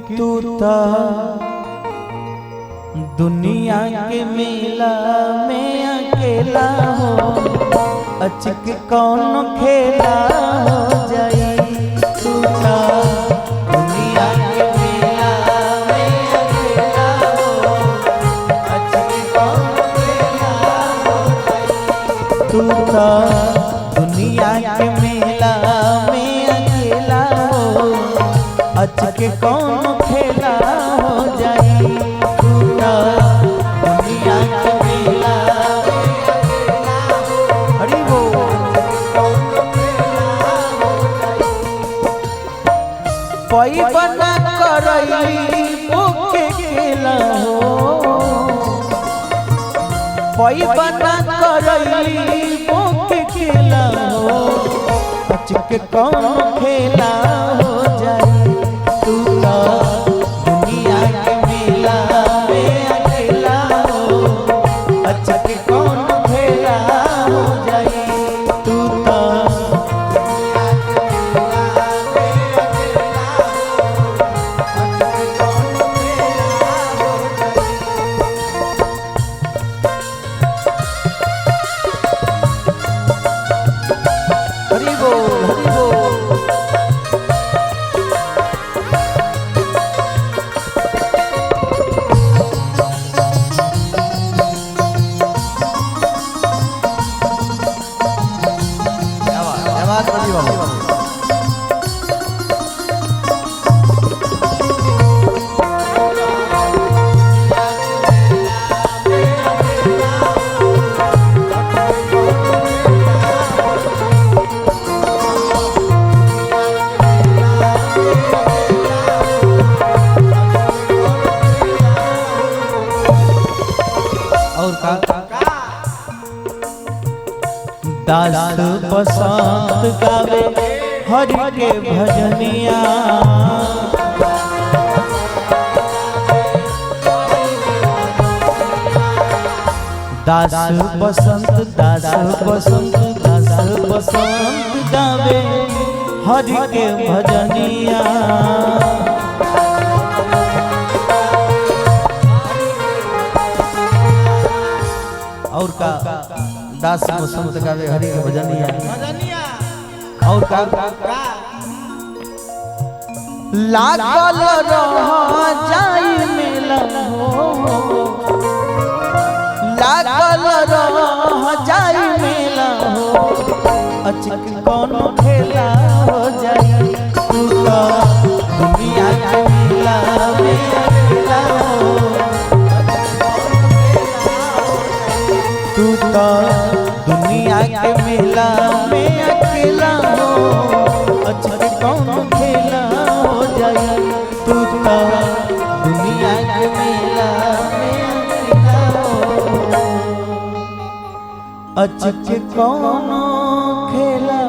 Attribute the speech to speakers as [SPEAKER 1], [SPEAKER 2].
[SPEAKER 1] तू था दुनिया के मेला में अकेला हो, अचक कौन खेला हो जाई। तू था दुनिया के मेला में अकेला हो, अचक कौन खेला हो जाई। तू था दुनिया के मेला में अकेला हो, अचक कौन खेला हो जाई। दुनिया के मेला हरि बोल कोई बना करई मुके खेला हो, कोई बना करई मुके खेला हो, अचक कौन खेला हो जाए। तू दुनिया के मेला में अकेला हो, अचक कौन खेला हो जाए। तू हरि बोल हरि बोल। दास बसंत गावे हरि के भजनिया, दास बसंत दास बसंत दास बसंत गावे हरि के भजनिया। और का दास बसंत गावे हरि के भजनिया। और का लागल रह जाई मेला हो, लागल रह जाई मेला हो, अचक कौन खेला हो जाई। तू दुनिया के मेला में अकेला हो, तू दुनिया के मेला में अकेला हो, अचक कौन खेला हो जाए। तू दुनिया के मेला में अकेला हो, अचक कौन खेला